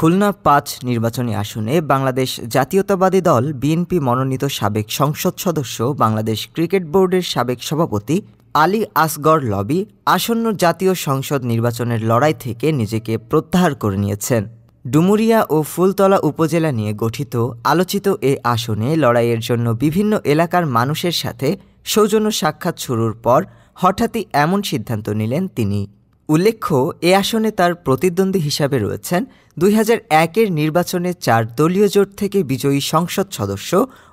খুলনা-৫ নির্বাচনী আসনে বাংলাদেশ জাতীয়তাবাদী দল বিএনপি মনোনীত সাবেক সংসদ সদস্য বাংলাদেশ ক্রিকেট বোর্ডের সাবেক সভাপতি আলী আসগর লবি আসন্ন জাতীয় সংসদ নির্বাচনের লড়াই থেকে নিজেকে প্রত্যাহার করে নিয়েছেন। ডুমুরিয়া ও ফুলতলা উপজেলা নিয়ে গঠিত আলোচিত এ আসনে লড়াইয়ের জন্য বিভিন্ন এলাকার মানুষের সাথে সৌজন্য সাক্ষাৎ শুরুর পর হঠাৎই এমন সিদ্ধান্ত নিলেন তিনি। উল্লেখ্য, এ আসনে তার প্রতিদ্বন্দ্বী হিসাবে রয়েছেন ২০০১-এর নির্বাচনে ৪ দলীয় জোট থেকে বিজয়ী সংসদ সদস্য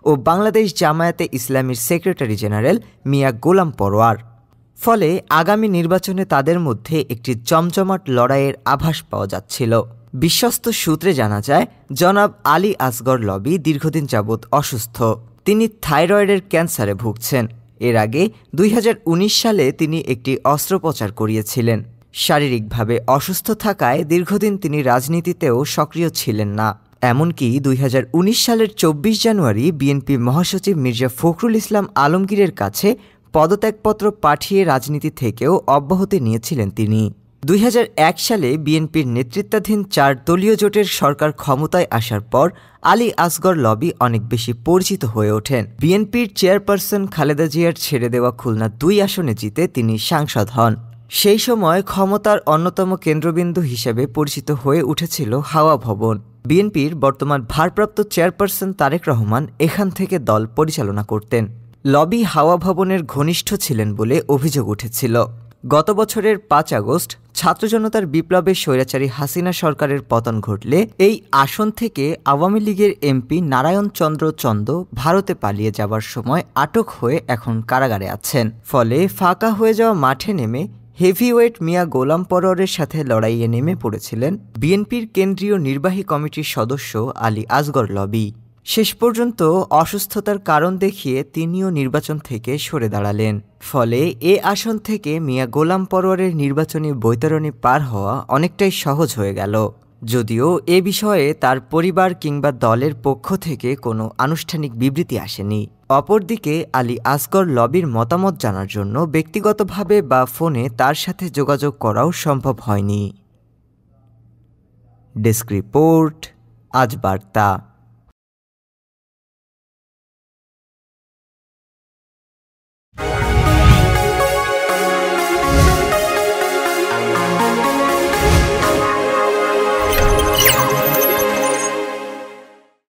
ও বাংলাদেশ জামায়াতে ইসলামীর সেক্রেটারি জেনারেল মিয়া গোলাম পরোয়ার। ফলে আগামী নির্বাচনে তাদের মধ্যে একটি জমজমাট লড়াইয়ের আভাস পাওয়া যাচ্ছিল। বিশ্বস্ত সূত্রে জানা যায়, জনাব আলী আসগর লবি দীর্ঘদিন যাবৎ অসুস্থ। তিনি থাইরয়েডের ক্যান্সারে ভুগছেন। এর আগে ২০১৯ সালে তিনি একটি অস্ত্রোপচার করিয়েছিলেন। শারীরিকভাবে অসুস্থ থাকায় দীর্ঘদিন তিনি রাজনীতিতেও সক্রিয় ছিলেন না। এমনকি ২০১৯ সালের ২৪ জানুয়ারি বিএনপি মহাসচিব মির্জা ফখরুল ইসলাম আলমগীরের কাছে পদত্যাগপত্র পাঠিয়ে রাজনীতি থেকেও অব্যাহতি নিয়েছিলেন তিনি। ২০০১ সালে বিএনপির নেতৃত্বাধীন ৪ দলীয় জোটের সরকার ক্ষমতায় আসার পর আলী আসগর লবি অনেক বেশি পরিচিত হয়ে ওঠেন। বিএনপির চেয়ারপারসন খালেদা জিয়ার ছেড়ে দেওয়া খুলনা ২ আসনে জিতে তিনি সাংসদ হন। সেই সময় ক্ষমতার অন্যতম কেন্দ্রবিন্দু হিসেবে পরিচিত হয়ে উঠেছিল হাওয়া ভবন। বিএনপির বর্তমান ভারপ্রাপ্ত চেয়ারপারসন তারেক রহমান এখান থেকে দল পরিচালনা করতেন। লবি হাওয়া ভবনের ঘনিষ্ঠ ছিলেন বলে অভিযোগ উঠেছিল। গত বছরের ৫ আগস্ট ছাত্র জনতার বিপ্লবে স্বৈরাচারী হাসিনা সরকারের পতন ঘটলে এই আসন থেকে আওয়ামী লীগের এমপি নারায়ণ চন্দ্র চন্দ ভারতে পালিয়ে যাবার সময় আটক হয়ে এখন কারাগারে আছেন। ফলে ফাঁকা হয়ে যাওয়া মাঠে নেমে হেভিওয়েট মিয়া গোলাম পরোয়ারের সাথে লড়াইয়ে নেমে পড়েছিলেন বিএনপির কেন্দ্রীয় নির্বাহী কমিটির সদস্য আলী আসগর লবি। শেষ পর্যন্ত অসুস্থতার কারণ দেখিয়ে তিনিও নির্বাচন থেকে সরে দাঁড়ালেন। ফলে এ আসন থেকে মিয়া গোলাম পরোয়ারের নির্বাচনী বৈতরণী পার হওয়া অনেকটাই সহজ হয়ে গেল। যদিও এ বিষয়ে তার পরিবার কিংবা দলের পক্ষ থেকে কোনো আনুষ্ঠানিক বিবৃতি আসেনি। অপরদিকে আলী আসগর লবির মতামত জানার জন্য ব্যক্তিগতভাবে বা ফোনে তার সাথে যোগাযোগ করাও সম্ভব হয়নি। ডেস্ক রিপোর্ট, আজ বার্তা।